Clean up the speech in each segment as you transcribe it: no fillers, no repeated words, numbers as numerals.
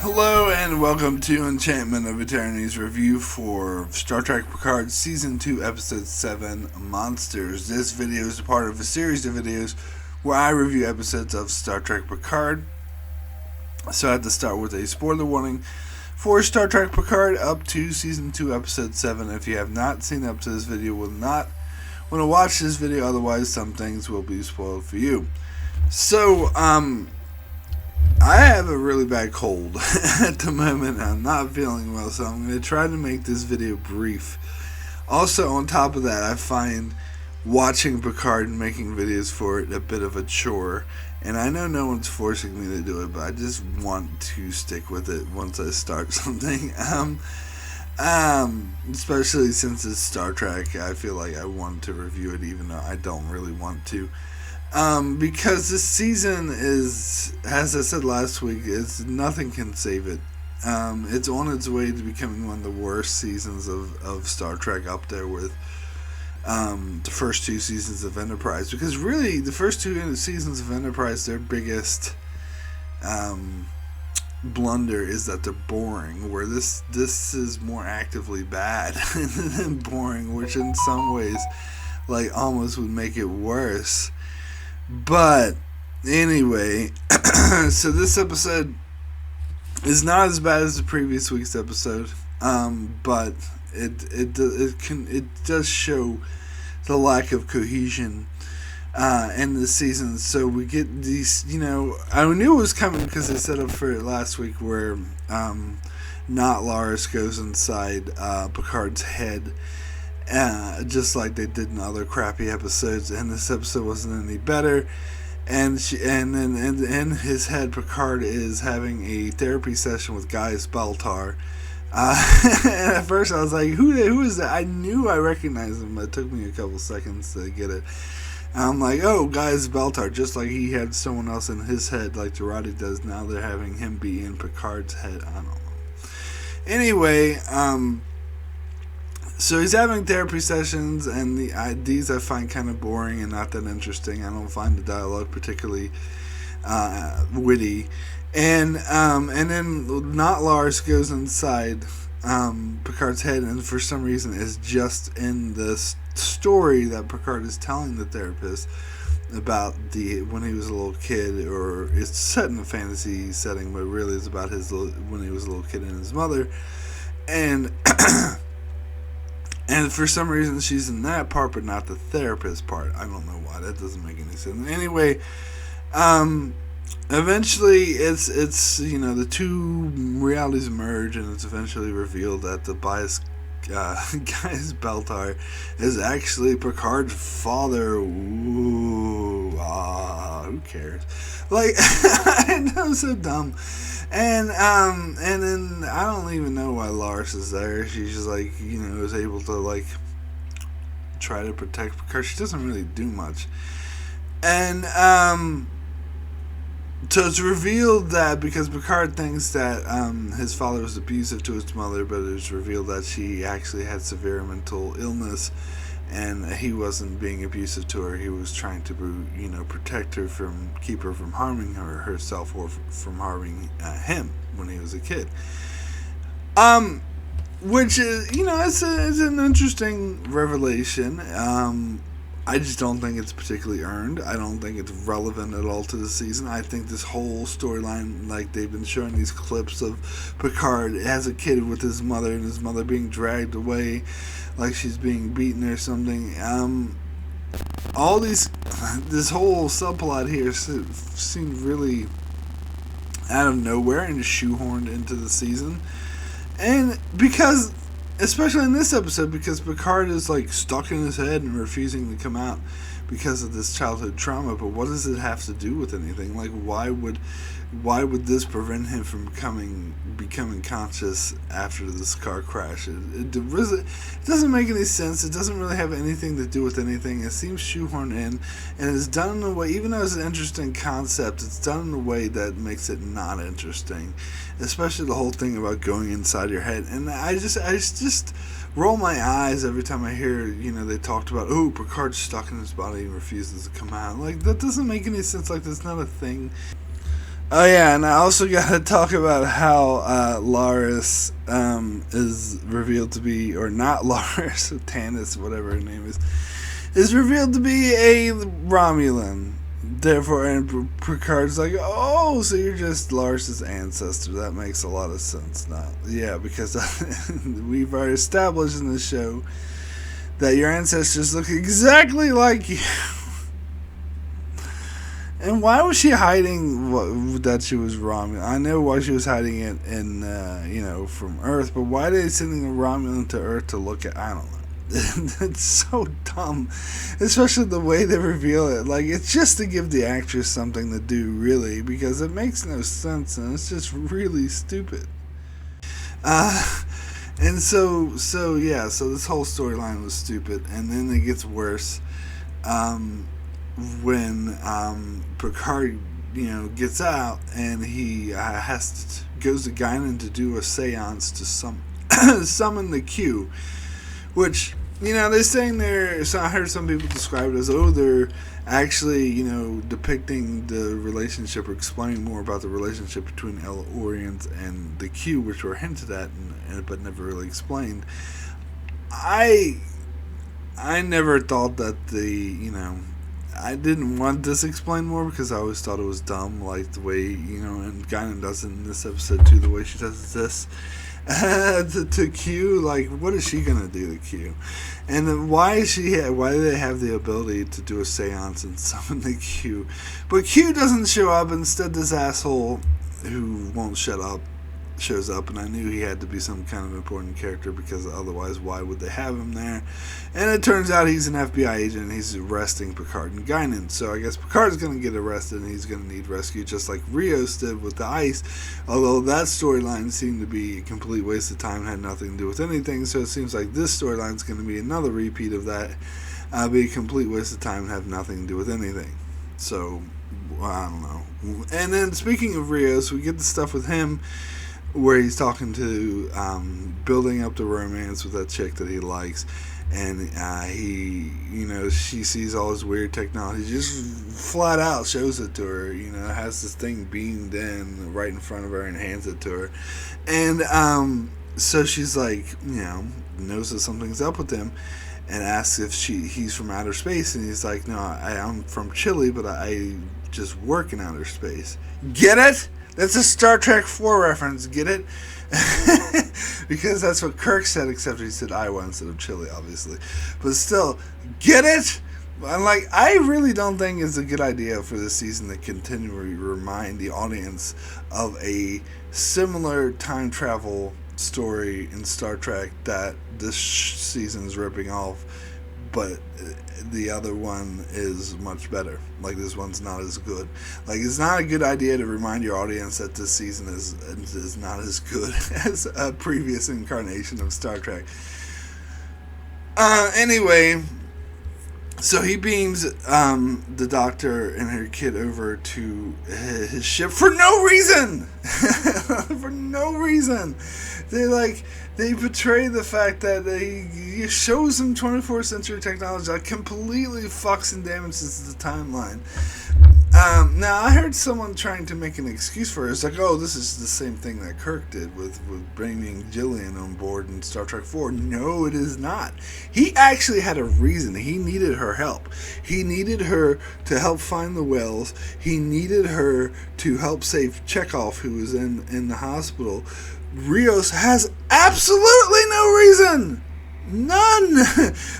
Hello and welcome to Enchantment of Eternity's review for Star Trek Picard Season 2 Episode 7, Monsters. This video is a part of a series of videos where I review episodes of Star Trek Picard. So I have to start with a spoiler warning for Star Trek Picard up to Season 2 Episode 7. If you have not seen up to this video, will not want to watch this video, otherwise some things will be spoiled for you. So, I have a really bad cold at the moment. I'm not feeling well, so I'm going to try to make this video brief. Also, on top of that, I find watching Picard and making videos for it a bit of a chore. And I know no one's forcing me to do it, but I just want to stick with it once I start something. Especially since it's Star Trek, I feel like I want to review it even though I don't really want to. Because this season is, as I said last week, nothing can save it. It's on its way to becoming one of the worst seasons of Star Trek, up there with the first two seasons of Enterprise. Because really, the first two seasons of Enterprise, their biggest blunder is that they're boring, where this is more actively bad than boring, which in some ways like almost would make it worse. But anyway, so this episode is not as bad as the previous week's episode, but it does show the lack of cohesion in the season. So we get these, I knew it was coming because they set up for it last week, where not Lars goes inside Picard's head. Just like they did in other crappy episodes, and this episode wasn't any better. And then in his head, Picard is having a therapy session with Gaius Baltar. And at first I was like, who is that? I knew I recognized him, but it took me a couple seconds to get it. And I'm like, oh, Gaius Baltar, just like he had someone else in his head, like Girardi does. Now they're having him be in Picard's head. I don't know. Anyway, so he's having therapy sessions, and these I find kind of boring and not that interesting. I don't find the dialogue particularly witty. And then not Lars goes inside Picard's head, and for some reason is just in this story that Picard is telling the therapist about when he was a little kid, or it's set in a fantasy setting, but really it's about when he was a little kid and his mother. And and for some reason she's in that part, but not the therapist part. I don't know why. That doesn't make any sense. Anyway, eventually it's the two realities merge, and it's eventually revealed that the Gaius Baltar is actually Picard's father. Ooh, who cares? Like, I know, so dumb. And then I don't even know why Lars is there. She's just like, is able to like try to protect Picard. She doesn't really do much. And so it's revealed that because Picard thinks that his father was abusive to his mother, but it was revealed that she actually had severe mental illness, and he wasn't being abusive to her. He was trying to, protect her keep her from harming herself, or from harming him when he was a kid. Which is, it's an interesting revelation. I just don't think it's particularly earned. I don't think it's relevant at all to the season. I think this whole storyline, like they've been showing these clips of Picard as a kid with his mother, and his mother being dragged away like she's being beaten or something. This whole subplot here seemed really out of nowhere and shoehorned into the season. And because, especially in this episode, because Picard is like stuck in his head and refusing to come out because of this childhood trauma. But what does it have to do with anything? Like, why would this prevent him from becoming conscious after this car crash? It doesn't make any sense. It doesn't really have anything to do with anything. It seems shoehorned in, and it's done in a way, even though it's an interesting concept, it's done in a way that makes it not interesting. Especially the whole thing about going inside your head. And I just roll my eyes every time I hear, they talked about, Picard's stuck in his body and refuses to come out. Like, that doesn't make any sense. Like, that's not a thing. Oh yeah, and I also gotta talk about how Laris is revealed to be, or not Laris, Tanis, whatever her name is revealed to be a Romulan. Therefore, and Picard's like, oh, so you're just Laris's ancestor. That makes a lot of sense now. Yeah, because we've already established in this show that your ancestors look exactly like you. And why was she hiding that she was Romulan? I know why she was hiding it from Earth, but why are they sending a Romulan to Earth to look at? I don't know. It's so dumb, especially the way they reveal it. Like, it's just to give the actress something to do, really, because it makes no sense and it's just really stupid. And so this whole storyline was stupid, and then it gets worse. When Picard, gets out and he goes to Guinan to do a seance to summon the Q, which they're saying there. So I heard some people describe it as, they're actually depicting the relationship or explaining more about the relationship between El-Orians and the Q, which were hinted at but never really explained. I never thought that I didn't want this explained more because I always thought it was dumb, like the way, and Guinan does it in this episode too, the way she does this to Q. Like, what is she gonna do to Q? And then why do they have the ability to do a seance and summon the Q? But Q doesn't show up. Instead, this asshole who won't shut up shows up, and I knew he had to be some kind of important character because otherwise why would they have him there? And it turns out he's an FBI agent and he's arresting Picard and Guinan. So I guess Picard's going to get arrested and he's going to need rescue, just like Rios did with the ice, although that storyline seemed to be a complete waste of time, had nothing to do with anything. So it seems like this storyline is going to be another repeat of that, be a complete waste of time and have nothing to do with anything. So I don't know. And then speaking of Rios, we get the stuff with him where he's talking to building up the romance with that chick that he likes, and she sees all his weird technology, just flat out shows it to her, has this thing beamed in right in front of her and hands it to her, and so she's like, knows that something's up with him, and asks if he's from outer space, and he's like, no, I'm from Chile, but I just work in outer space. Get it? That's a Star Trek 4 reference, get it? Because that's what Kirk said, except he said Iowa instead of Chile, obviously. But still, get it? I really don't think it's a good idea for this season to continually remind the audience of a similar time travel story in Star Trek that this season is ripping off, but the other one is much better. Like, this one's not as good. Like, it's not a good idea to remind your audience that this season is not as good as a previous incarnation of Star Trek. Anyway, so he beams the Doctor and her kid over to his ship for no reason. For no reason. They portray the fact that he shows them 24th century technology that completely fucks and damages the timeline. Now, I heard someone trying to make an excuse for it. It's like, this is the same thing that Kirk did with bringing Jillian on board in Star Trek 4. No, it is not. He actually had a reason. He needed her help. He needed her to help find the whales. He needed her to help save Chekhov, who was in the hospital. Rios has absolutely no reason. None.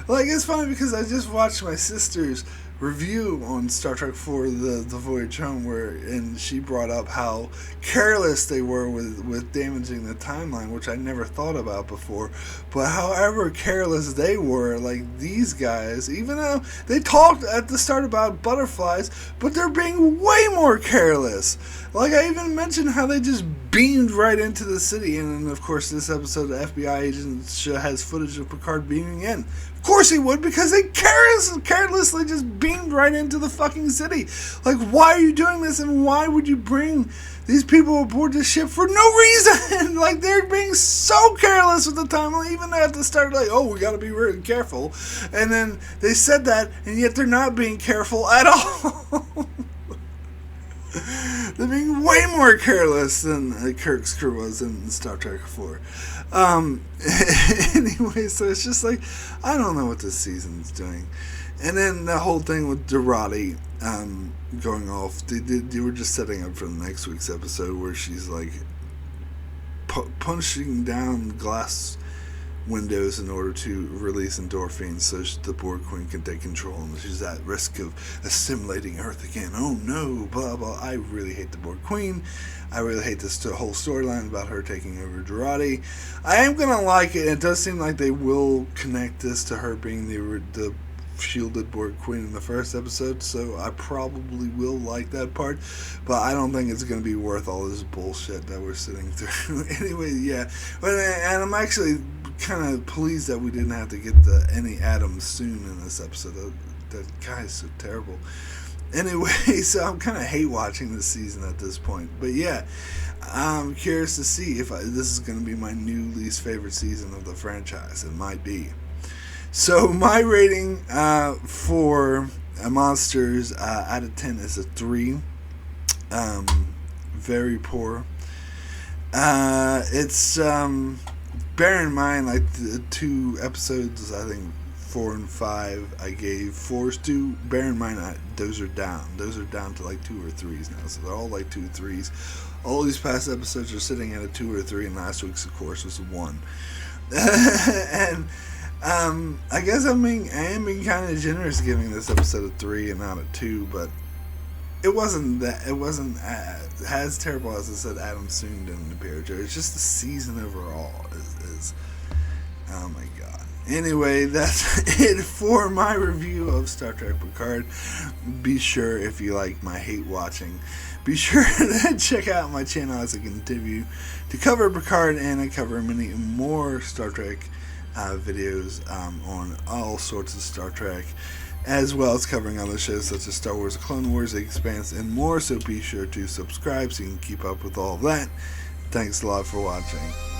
It's funny because I just watched my sister's review on Star Trek 4, the Voyage Home, and she brought up how careless they were with damaging the timeline, which I never thought about before. But however careless they were, these guys, even though they talked at the start about butterflies, but they're being way more careless. I even mentioned how they just beamed right into the city, and then of course this episode the FBI agent has footage of Picard beaming in. Of course he would, because they carelessly just beamed right into the fucking city. Why are you doing this, and why would you bring these people aboard the ship for no reason? They're being so careless with the timeline, even at the start, we gotta be really careful. And then they said that, and yet they're not being careful at all. They're being way more careless than Kirk's crew was in Star Trek 4. Anyway, so it's just like, I don't know what this season's doing. And then the whole thing with Dorothy going off, they were just setting up for the next week's episode where she's like punching down glass windows in order to release endorphins so the Borg Queen can take control, and she's at risk of assimilating Earth again. Oh no, blah blah. I really hate the Borg Queen. I really hate this whole storyline about her taking over Dorothy. I am gonna like it. It does seem like they will connect this to her being the shielded Borg Queen in the first episode, so I probably will like that part, but I don't think it's going to be worth all this bullshit that we're sitting through. Anyway, yeah, and I'm actually kind of pleased that we didn't have to get any Adams soon in this episode. That guy is so terrible. Anyway, so I'm kind of hate watching this season at this point, but yeah, I'm curious to see if this is going to be my new least favorite season of the franchise. It might be. So my rating for Monsters out of 10 is a 3. Very poor. It's bear in mind, like the 2 episodes, I think 4 and 5, I gave 4s to. Bear in mind, those are down. Those are down to like 2 or 3s now, so they're all like 2 3s. All these past episodes are sitting at a 2 or 3, and last week's, of course, was a 1. And I guess I am being kind of generous giving this episode a 3 and not a 2, but it wasn't as terrible as I said. Adam soon didn't appear. It's just the season overall is oh my god. Anyway, that's it for my review of Star Trek Picard. Be sure, if you like my hate watching, be sure to check out my channel as I continue to cover Picard, and I cover many more Star Trek videos on all sorts of Star Trek, as well as covering other shows such as Star Wars, Clone Wars, The Expanse, and more. So be sure to subscribe so you can keep up with all of that. Thanks a lot for watching.